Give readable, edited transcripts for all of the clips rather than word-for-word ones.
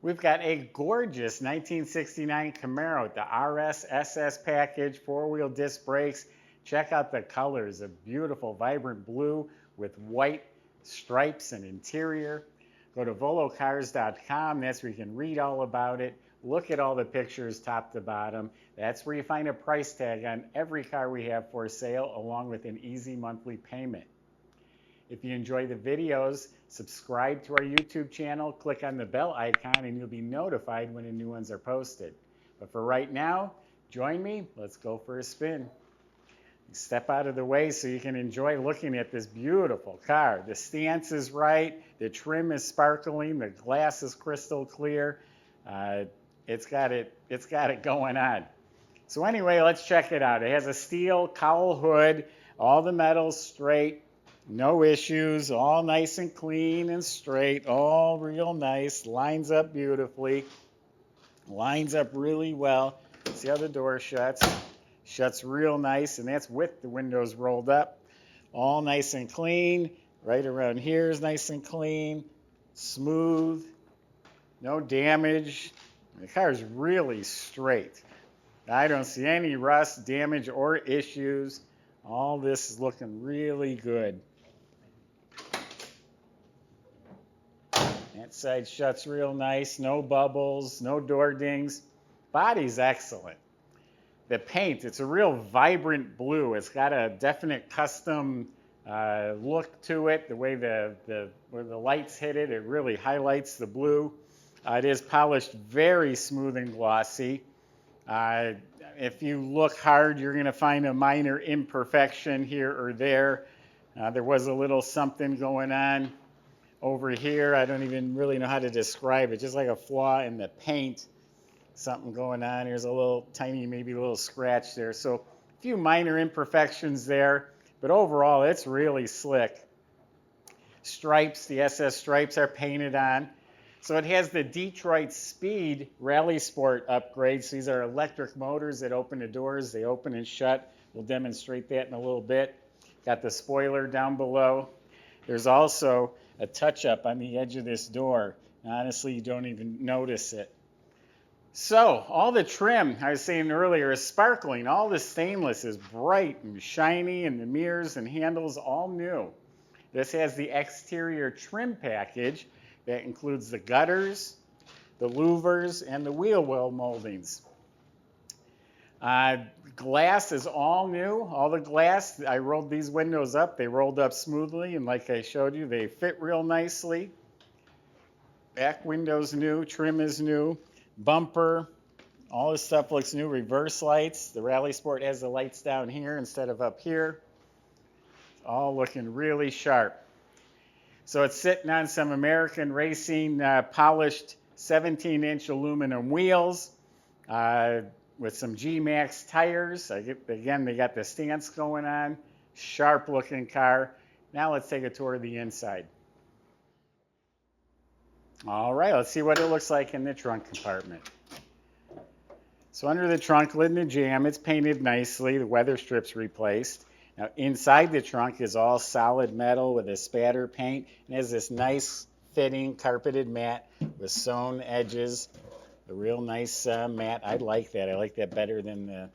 We've got a gorgeous 1969 Camaro with the RS SS package, four-wheel disc brakes. Check out the colors, a beautiful vibrant blue with white stripes and interior. Go to volocars.com, that's where you can read all about it. Look at all the pictures top to bottom. That's where you find a price tag on every car we have for sale, along with an easy monthly payment. If you enjoy the videos, subscribe to our YouTube channel, click on the bell icon, and you'll be notified when the new ones are posted. But for right now, join me. Let's go for a spin. Step out of the way so you can enjoy looking at this beautiful car. The stance is right, the trim is sparkling, the glass is crystal clear. It's got it going on. So anyway, let's check it out. It has a steel cowl hood, all the metal's straight. No issues, all nice and clean and straight, all real nice, lines up beautifully, lines up really well. See how the door shuts? Shuts real nice, and that's with the windows rolled up. All nice and clean. Right around here is nice and clean, smooth, no damage. The car is really straight. I don't see any rust, damage, or issues. All this is looking really good. That side shuts real nice, no bubbles, no door dings. Body's excellent. The paint, it's a real vibrant blue. It's got a definite custom look to it. The way where the lights hit it, it really highlights the blue. It is polished very smooth and glossy. If you look hard, you're going to find a minor imperfection here or there. There was a little something going on over here. I don't even really know how to describe it. Just like a flaw in the paint. Something going on. Here's a little tiny, maybe a little scratch there. So a few minor imperfections there. But overall, it's really slick. Stripes, the SS stripes are painted on. So it has the Detroit Speed Rally Sport upgrades. These are electric motors that open the doors. They open and shut. We'll demonstrate that in a little bit. Got the spoiler down below. There's also a touch-up on the edge of this door. Honestly, you don't even notice it. So, all the trim, I was saying earlier, is sparkling. All the stainless is bright and shiny, and the mirrors and handles all new. This has the exterior trim package that includes the gutters, the louvers, and the wheel well moldings. Glass is all new. All the glass, I rolled these windows up. They rolled up smoothly, and like I showed you, they fit real nicely. Back window's new, trim is new. Bumper, all this stuff looks new. Reverse lights. The Rally Sport has the lights down here instead of up here. All looking really sharp. So it's sitting on some American Racing polished 17-inch aluminum wheels with some G-Max tires. Again, they got the stance going on. Sharp looking car. Now let's take a tour of the inside. All right, let's see what it looks like in the trunk compartment. So under the trunk lid and the jamb, it's painted nicely. The weather strip's replaced. Now inside the trunk is all solid metal with a spatter paint. It has this nice fitting carpeted mat with sewn edges. A real nice mat. I like that. I like that better than the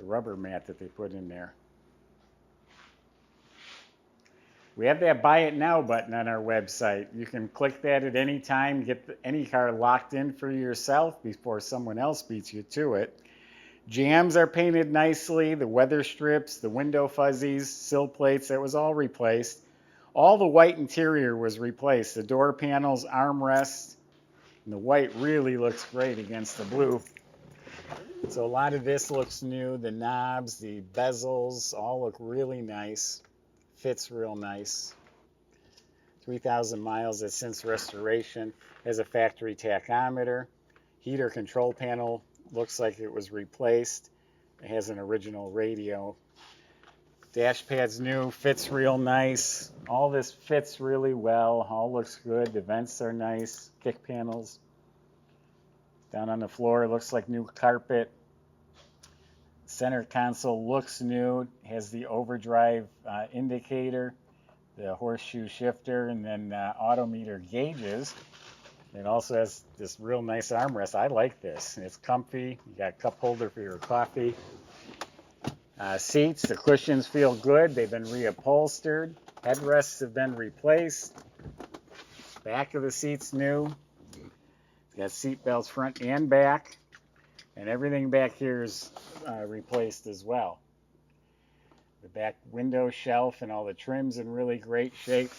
rubber mat that they put in there. We have that Buy It Now button on our website. You can click that at any time, get any car locked in for yourself before someone else beats you to it. Jambs are painted nicely, the weather strips, the window fuzzies, sill plates, that was all replaced. All the white interior was replaced. The door panels, armrests, and the white really looks great against the blue. So a lot of this looks new. The knobs, the bezels, all look really nice. Fits real nice. 3,000 miles since restoration. Has a factory tachometer. Heater control panel looks like it was replaced. It has an original radio. Dash pad's new, fits real nice. All this fits really well. All looks good. The vents are nice. Kick panels. Down on the floor, looks like new carpet. Center console looks new, has the overdrive indicator, the horseshoe shifter, and then autometer gauges. It also has this real nice armrest. I like this. It's comfy. You got a cup holder for your coffee. Seats, the cushions feel good. They've been reupholstered. Headrests have been replaced. Back of the seat's new. It's got seat belts front and back. And everything back here is replaced as well. The back window shelf and all the trim's in really great shape.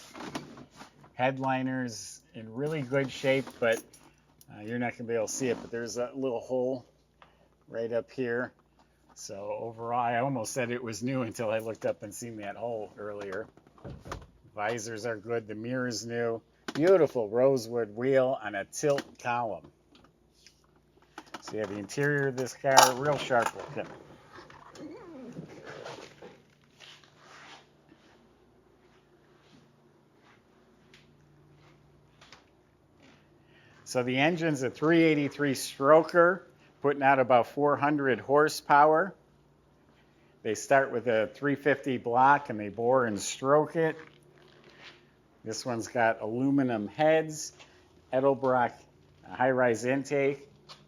Headliners in really good shape, but you're not going to be able to see it, but there's a little hole right up here. So overall, I almost said it was new until I looked up and seen that hole earlier. Visors are good. The mirror's new. Beautiful rosewood wheel on a tilt column. So you have the interior of this car, real sharp looking. So the engine's a 383 stroker, putting out about 400 horsepower. They start with a 350 block and they bore and stroke it. This one's got aluminum heads, Edelbrock high-rise intake,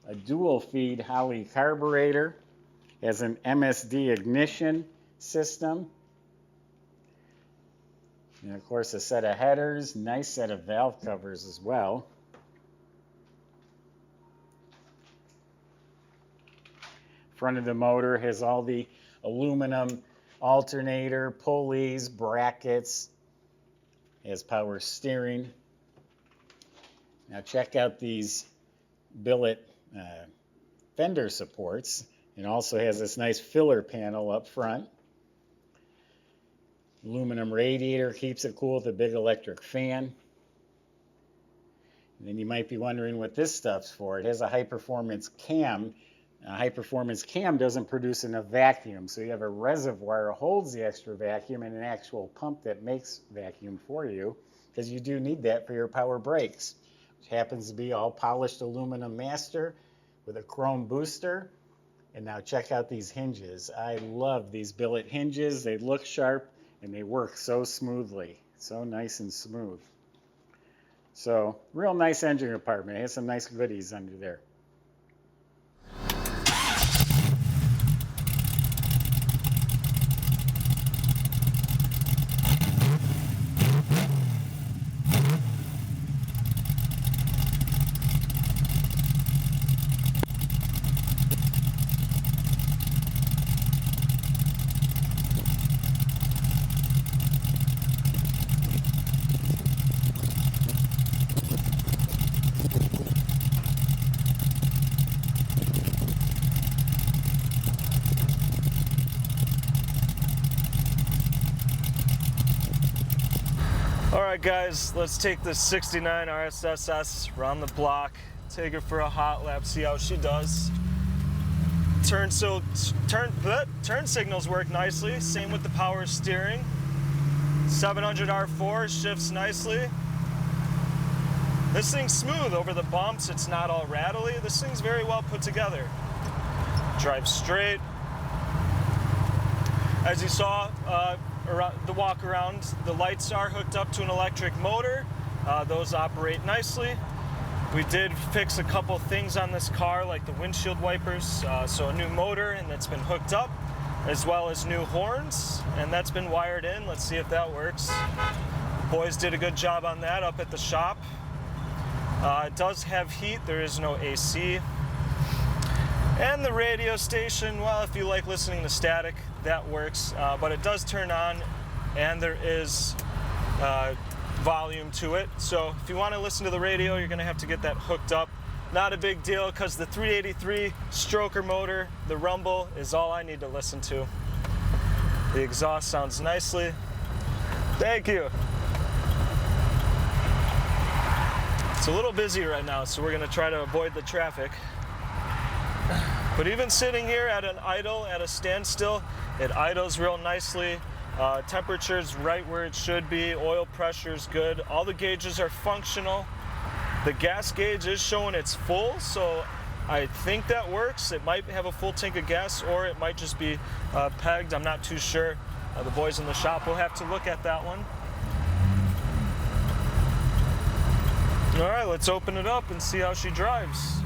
a dual feed Holley carburetor, has an MSD ignition system, and of course a set of headers, nice set of valve covers as well. Front of the motor has all the aluminum alternator, pulleys, brackets, has power steering. Now check out these billet fender supports. It also has this nice filler panel up front. Aluminum radiator keeps it cool with a big electric fan. And then you might be wondering what this stuff's for. It has a high-performance cam. A high-performance cam doesn't produce enough vacuum, so you have a reservoir that holds the extra vacuum and an actual pump that makes vacuum for you, because you do need that for your power brakes, which happens to be all polished aluminum master with a chrome booster. And now check out these hinges. I love these billet hinges. They look sharp and they work so smoothly, so nice and smooth. So real nice engine compartment. It has some nice goodies under there. Alright guys, let's take this 69 RSSS around the block, take her for a hot lap, see how she does. Turn signals work nicely, same with the power steering. 700 R4 shifts nicely. This thing's smooth over the bumps, it's not all rattly. This thing's very well put together. Drives straight. As you saw, the walk around, the lights are hooked up to an electric motor. Those operate nicely. We did fix a couple things on this car, like the windshield wipers, so a new motor, and that's been hooked up, as well as new horns, and that's been wired in. Let's see if that works. Boys did a good job on that up at the shop. It does have heat, there is no AC. And the radio station, well, if you like listening to static, that works, but it does turn on, and there is volume to it. So if you want to listen to the radio, you're going to have to get that hooked up. Not a big deal, because the 383 stroker motor, the rumble, is all I need to listen to. The exhaust sounds nicely. Thank you. It's a little busy right now, so we're going to try to avoid the traffic. But even sitting here at an idle, at a standstill, it idles real nicely. Temperature's right where it should be. Oil pressure's good. All the gauges are functional. The gas gauge is showing it's full, so I think that works. It might have a full tank of gas, or it might just be pegged. I'm not too sure. The boys in the shop will have to look at that one. All right, let's open it up and see how she drives.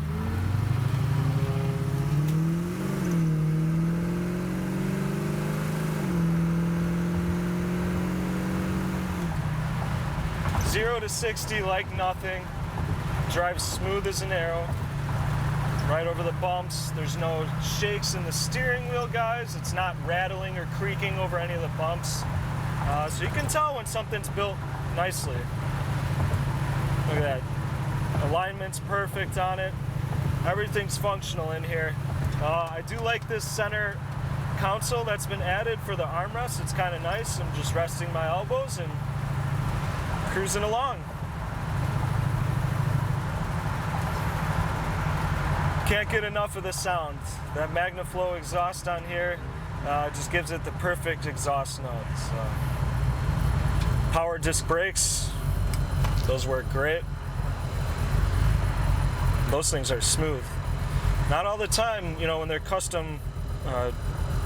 Zero to 60 like nothing. Drives smooth as an arrow. Right over the bumps. There's no shakes in the steering wheel, guys. It's not rattling or creaking over any of the bumps. So you can tell when something's built nicely. Look at that. Alignment's perfect on it. Everything's functional in here. I do like this center console that's been added for the armrest. It's kind of nice. I'm just resting my elbows and cruising along. Can't get enough of the sound. That MagnaFlow exhaust on here just gives it the perfect exhaust note. So. Power disc brakes, those work great. Those things are smooth. Not all the time, you know, when they're custom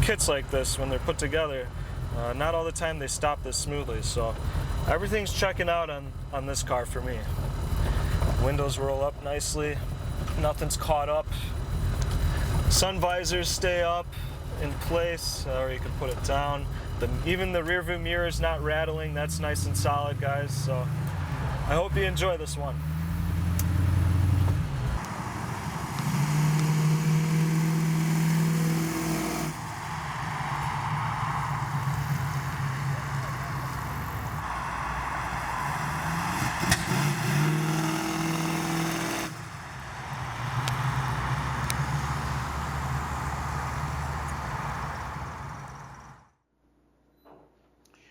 kits like this, when they're put together, not all the time they stop this smoothly. So everything's checking out on this car for me. Windows roll up nicely. Nothing's caught up. Sun visors stay up in place, or you can put it down. Even the rear view mirror is not rattling. That's nice and solid, guys. So I hope you enjoy this one.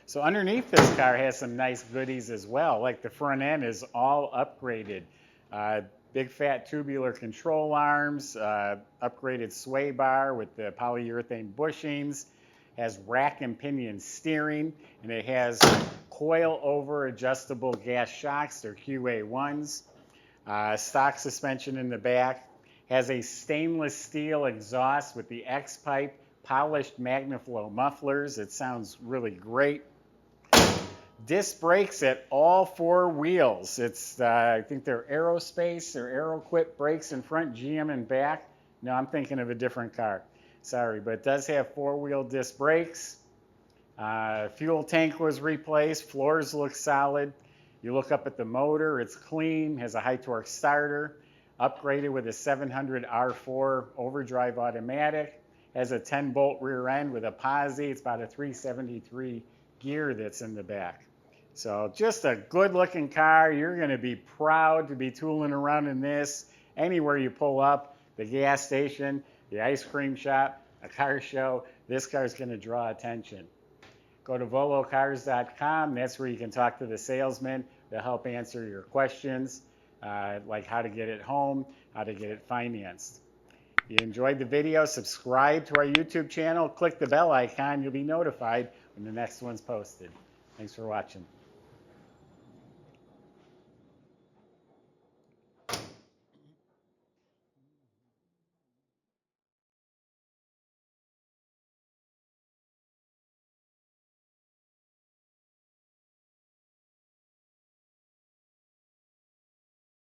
So underneath this car has some nice goodies as well. Like the front end is all upgraded. Big fat tubular control arms, upgraded sway bar with the polyurethane bushings, has rack and pinion steering, and it has coil over adjustable gas shocks. They're QA1s. Stock suspension in the back. Has a stainless steel exhaust with the X-pipe, polished MagnaFlow mufflers. It sounds really great. Disc brakes at all four wheels. It's, I think they're Aerospace or Aeroquip brakes in front, GM in back. No, I'm thinking of a different car. Sorry, but it does have four-wheel disc brakes. Fuel tank was replaced. Floors look solid. You look up at the motor, it's clean, has a high torque starter, upgraded with a 700 R4 overdrive automatic, has a 10-bolt rear end with a posi. It's about a 373 gear that's in the back. So just a good looking car. You're going to be proud to be tooling around in this anywhere you pull up, the gas station, the ice cream shop, a car show. This car is going to draw attention. Go to volocars.com. That's where you can talk to the salesman. They'll help answer your questions, like how to get it home, how to get it financed. If you enjoyed the video, subscribe to our YouTube channel, click the bell icon. You'll be notified when the next one's posted. Thanks for watching.